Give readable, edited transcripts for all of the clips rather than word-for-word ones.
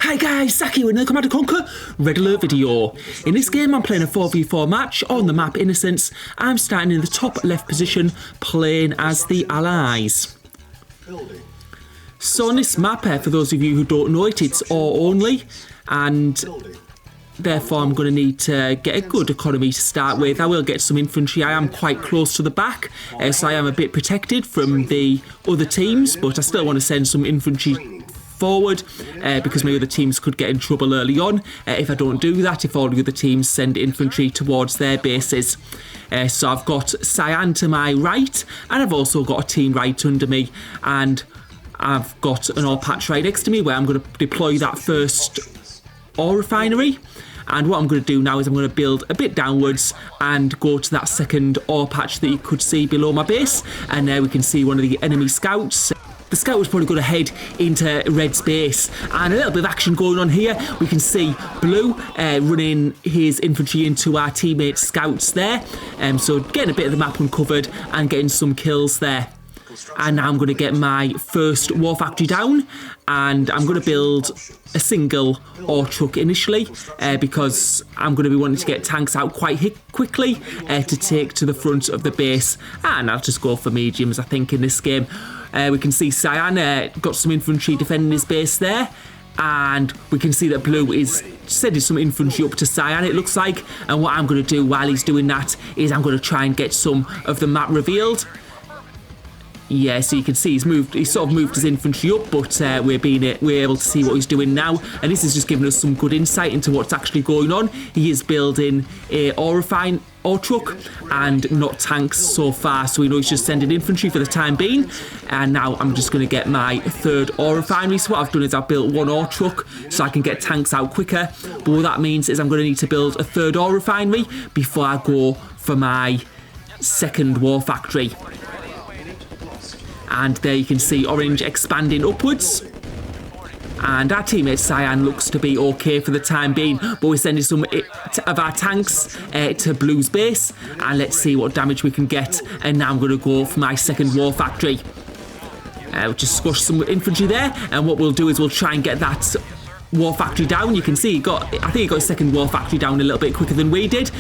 Hi guys, Saki with another Command & Conquer Red Alert video. In this game I'm playing a 4v4 match on the map Innocence. I'm starting in the top left position playing as the Allies. So on this map, for those of you who don't know it, it's ore only, and therefore I'm going to need to get a good economy to start with. I will get some infantry. I am quite close to the back, so I am a bit protected from the other teams, but I still want to send some infantry forward because my other teams could get in trouble early on if I don't do that, if all the other teams send infantry towards their bases. So I've got Cyan to my right, and I've also got a team right under me, and I've got an ore patch right next to me where I'm going to deploy that first ore refinery. And what I'm going to do now is I'm going to build a bit downwards and go to that second ore patch that you could see below my base, and there we can see one of the enemy scouts. The scout was probably going to head into Red's base, and a little bit of action going on here. We can see Blue running his infantry into our teammates' scouts there, so getting a bit of the map uncovered and getting some kills there. And now I'm going to get my first war factory down, and I'm going to build a single ore truck initially because I'm going to be wanting to get tanks out quite quickly to take to the front of the base, and I'll just go for mediums I think in this game. We can see Cyan got some infantry defending his base there, and we can see that Blue is sending some infantry up to Cyan, it looks like. And what I'm going to do while he's doing that is I'm going to try and get some of the map revealed. Yeah, so you can see he's sort of moved his infantry up, but we're able to see what he's doing now, and this is just giving us some good insight into what's actually going on. He is building a ore truck and not tanks so far, so we know he's just sending infantry for the time being. And now I'm just going to get my third ore refinery. So what I've done is I've built one ore truck so I can get tanks out quicker, but what that means is I'm going to need to build a third ore refinery before I go for my second war factory. And there you can see orange expanding upwards. And our teammate Cyan looks to be okay for the time being, but we're sending some of our tanks to Blue's base, and let's see what damage we can get. And now I'm going to go for my second war factory. We'll just squash some infantry there, and what we'll do is we'll try and get that war factory down. You can see I think he got his second war factory down a little bit quicker than we did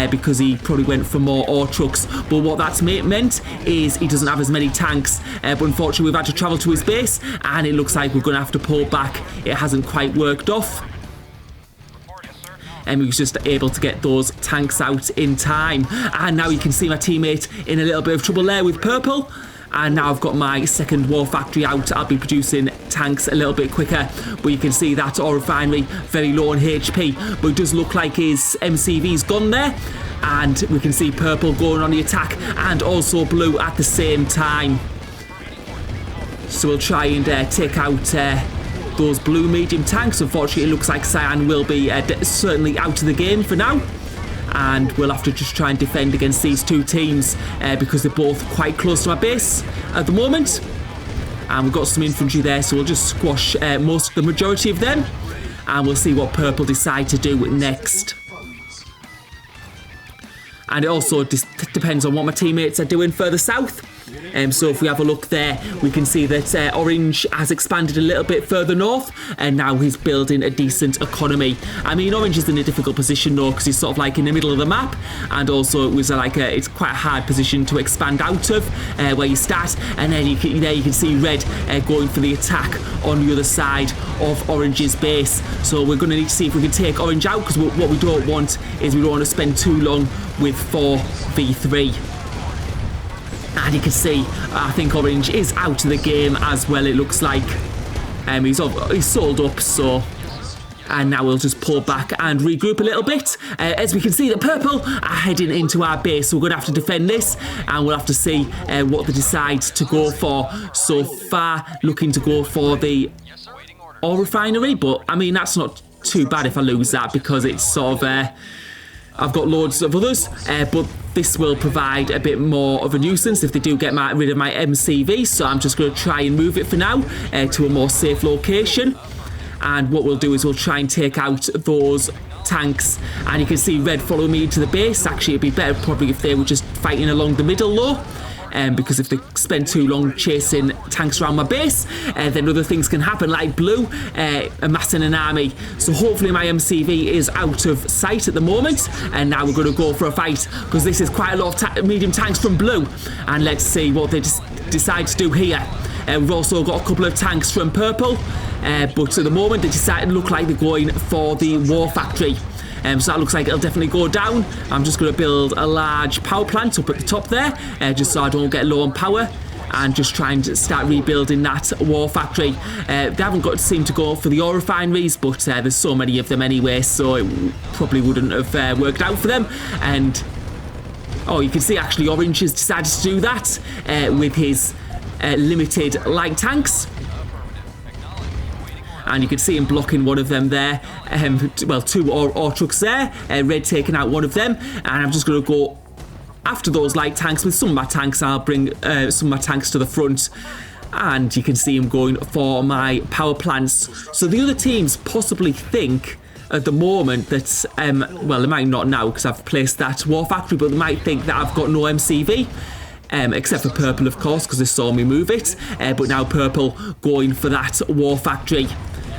because he probably went for more ore trucks. But what that's meant is he doesn't have as many tanks, but unfortunately we've had to travel to his base, and it looks like we're going to have to pull back. It hasn't quite worked off, and we was just able to get those tanks out in time. And now you can see my teammate in a little bit of trouble there with purple. And now I've got my second war factory out. I'll be producing tanks a little bit quicker. But you can see that ore refinery very low on HP. But it does look like his MCV's gone there. And we can see purple going on the attack, and also blue at the same time. So we'll try and take out those blue medium tanks. Unfortunately, it looks like Cyan will be certainly out of the game for now. And we'll have to just try and defend against these two teams because they're both quite close to my base at the moment. And we've got some infantry there, so we'll just squash the majority of them, and we'll see what purple decide to do next. And it also depends on what my teammates are doing further south. So if we have a look there, we can see that Orange has expanded a little bit further north, and now he's building a decent economy. I mean, Orange is in a difficult position though, because he's sort of like in the middle of the map, and also it was it's quite a hard position to expand out of where you start. And then you can see Red going for the attack on the other side of Orange's base. So we're going to need to see if we can take Orange out, because what we don't want is we don't want to spend too long with 4v3. And you can see, I think Orange is out of the game as well, it looks like. He's sold up, so. And now we'll just pull back and regroup a little bit. As we can see, the purple are heading into our base, so we're going to have to defend this, and we'll have to see what they decide to go for. So far, looking to go for the ore refinery, but I mean, that's not too bad if I lose that, because it's sort of I've got loads of others, but this will provide a bit more of a nuisance if they do get rid of my MCV, so I'm just going to try and move it for now to a more safe location. And what we'll do is we'll try and take out those tanks, and you can see Red follow me into the base. Actually, it'd be better probably if they were just fighting along the middle though. because if they spend too long chasing tanks around my base, then other things can happen, like blue amassing an army. So hopefully my MCV is out of sight at the moment, and now we're going to go for a fight, because this is quite a lot of medium tanks from blue, and let's see what they decide to do here. We've also got a couple of tanks from purple, but at the moment they decide to look like they're going for the war factory. So that looks like it'll definitely go down. I'm just going to build a large power plant up at the top there, just so I don't get low on power, and just trying to start rebuilding that war factory. They haven't seem to go for the oil refineries, but there's so many of them anyway, so it probably wouldn't have worked out for them. And oh, you can see actually Orange has decided to do that with his limited light tanks. And you can see him blocking one of them there. Well, two ore trucks there. Red taking out one of them. And I'm just going to go after those light tanks with some of my tanks. I'll bring some of my tanks to the front. And you can see him going for my power plants. So the other teams possibly think at the moment that, well, they might not now because I've placed that war factory, but they might think that I've got no MCV. Except for purple, of course, because they saw me move it. But now purple going for that war factory.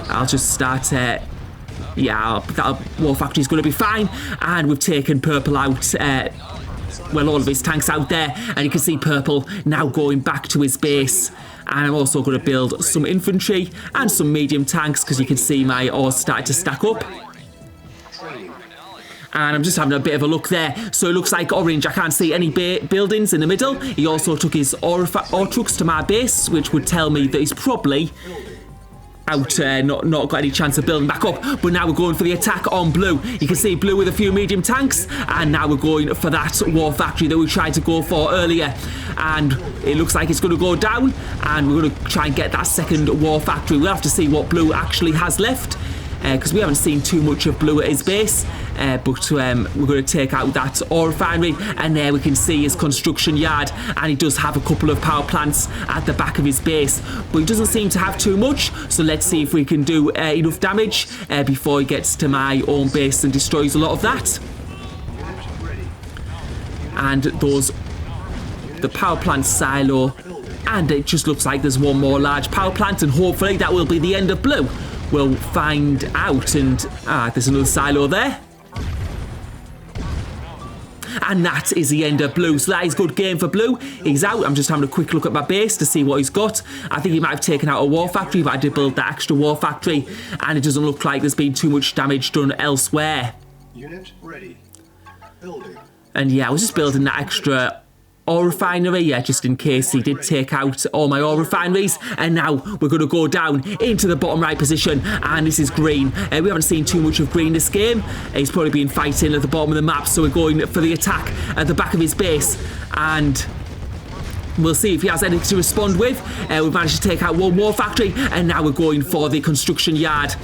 I'll just start. Yeah, that war factory is going to be fine. And we've taken purple out. Well, all of his tanks out there. And you can see purple now going back to his base. And I'm also going to build some infantry and some medium tanks, because you can see my ores started to stack up. And I'm just having a bit of a look there. So it looks like Orange, I can't see any buildings in the middle. He also took his ore trucks to my base, which would tell me that he's probably out, not got any chance of building back up. But now we're going for the attack on blue. You can see blue with a few medium tanks, and now we're going for that war factory that we tried to go for earlier. And it looks like it's going to go down, and we're going to try and get that second war factory. We'll have to see what blue actually has left, because we haven't seen too much of blue at his base. But we're going to take out that ore refinery, and there we can see his construction yard, and he does have a couple of power plants at the back of his base, but he doesn't seem to have too much. So let's see if we can do enough damage before he gets to my own base and destroys a lot of that. And the power plant silo, and it just looks like there's one more large power plant, and hopefully that will be the end of blue. We'll find out. And there's another silo there. And that is the end of blue. So that is good game for blue. He's out. I'm just having a quick look at my base to see what he's got. I think he might have taken out a war factory, but I did build that extra war factory, and it doesn't look like there's been too much damage done elsewhere. Unit ready. Building. And yeah, I was just building that extra ore refinery, yeah, just in case he did take out all my ore refineries. And now we're going to go down into the bottom right position, and this is green. We haven't seen too much of green this game. He's probably been fighting at the bottom of the map, so we're going for the attack at the back of his base, and we'll see if he has anything to respond with. We've managed to take out one war factory, and now we're going for the construction yard.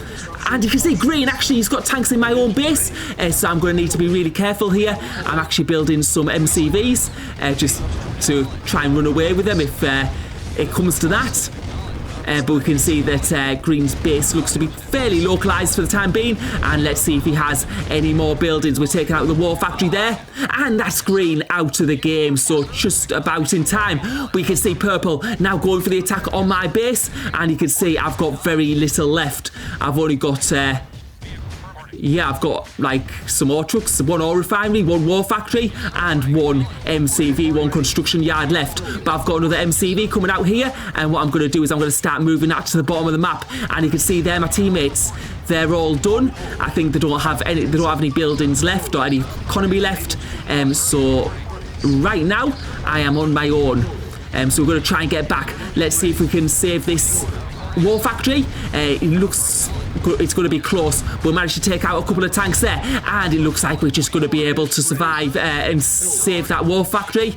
And you can see green, actually, he's got tanks in my own base, so I'm going to need to be really careful here. I'm actually building some MCVs, just to try and run away with them if it comes to that. But we can see that Green's base looks to be fairly localised for the time being. And let's see if he has any more buildings. We're taking out the war factory there. And that's Green out of the game, so just about in time. But you can see Purple now going for the attack on my base. And you can see I've got very little left. I've only got... yeah, I've got like some more trucks, one ore refinery, one war factory, and one MCV, one construction yard left. But I've got another MCV coming out here, and what I'm going to do is I'm going to start moving that to the bottom of the map. And you can see there my teammates, they're all done. I think they don't have any buildings left or any economy left. So right now I am on my own. So we're going to try and get back. Let's see if we can save this war factory. It looks it's going to be close. We'll manage to take out a couple of tanks there, and it looks like we're just going to be able to survive and save that war factory.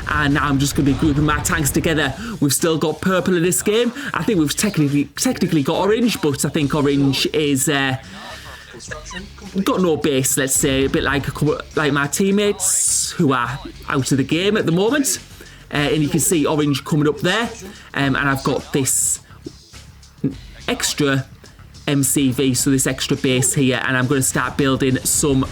And now I'm just going to be grouping my tanks together. We've still got Purple in this game. I think we've technically got Orange, but I think Orange is got no base, let's say, a bit like my teammates who are out of the game at the moment. And you can see Orange coming up there, and I've got this extra MCV, so this extra base here, and I'm going to start building some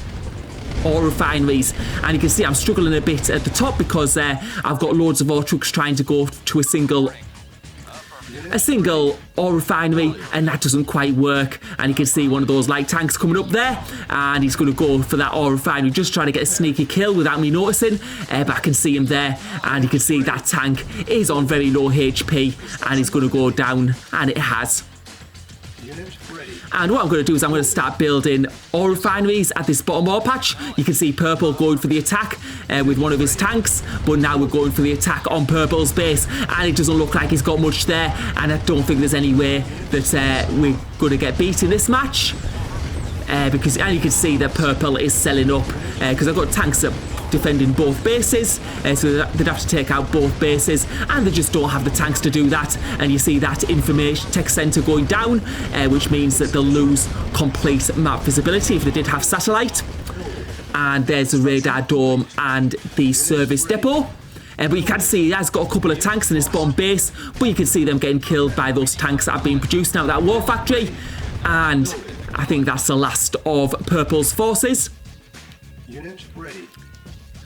ore refineries. And you can see I'm struggling a bit at the top because I've got loads of ore trucks trying to go to a single ore refinery, and that doesn't quite work. And you can see one of those light tanks coming up there, and he's going to go for that ore refinery, just trying to get a sneaky kill without me noticing. But I can see him there, and you can see that tank is on very low HP, and he's going to go down, and it has. And what I'm going to do is I'm going to start building ore refineries at this bottom ore patch. You can see Purple going for the attack with one of his tanks, but now we're going for the attack on Purple's base, and it doesn't look like he's got much there, and I don't think there's any way that we're going to get beat in this match. And you can see that Purple is selling up because I've got tanks that defending both bases, so they'd have to take out both bases, and they just don't have the tanks to do that. And you see that information tech center going down, which means that they'll lose complete map visibility if they did have satellite. And there's the radar dome and the service depot. But you can see he has got a couple of tanks in his bottom base, but you can see them getting killed by those tanks that have been produced out of that war factory. And I think that's the last of Purple's forces. Unit ready.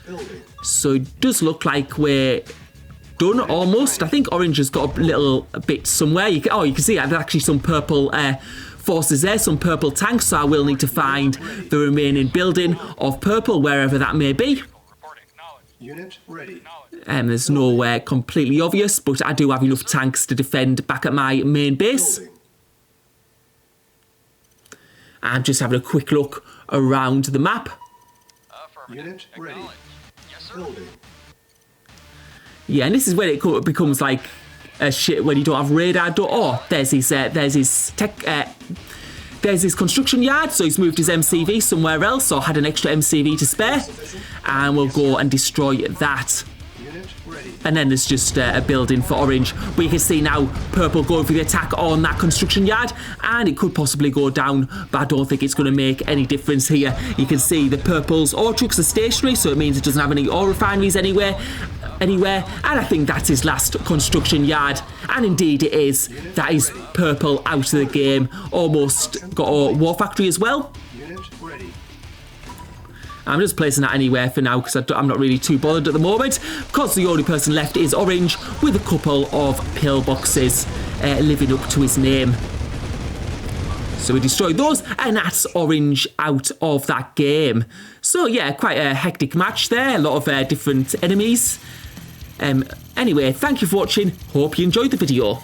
Building. So it does look like we're done almost. I think Orange has got a little bit somewhere. You can see there's actually some Purple forces there, some Purple tanks. So I will need to find the remaining building of Purple, wherever that may be. Unit ready. There's nowhere completely obvious, but I do have enough tanks to defend back at my main base. Building. I'm just having a quick look around the map. Unit ready. Building. Yeah, and this is where it becomes like a shit when you don't have radar. There's his construction yard, so he's moved his MCV somewhere else, or had an extra MCV to spare, and we'll go and destroy that. Unit ready. And then there's just a building for Orange. But you can see now Purple going for the attack on that construction yard, and it could possibly go down, but I don't think it's going to make any difference here. You can see the Purple's ore trucks are stationary, so it means it doesn't have any ore refineries anywhere. And I think that's his last construction yard, and indeed it is. That is Purple out of the game. Almost got a war factory as well. Unit ready. I'm just placing that anywhere for now because I'm not really too bothered at the moment, because the only person left is Orange with a couple of pillboxes living up to his name. So we destroyed those, and that's Orange out of that game. So yeah, quite a hectic match there, a lot of different enemies. Anyway, thank you for watching, hope you enjoyed the video.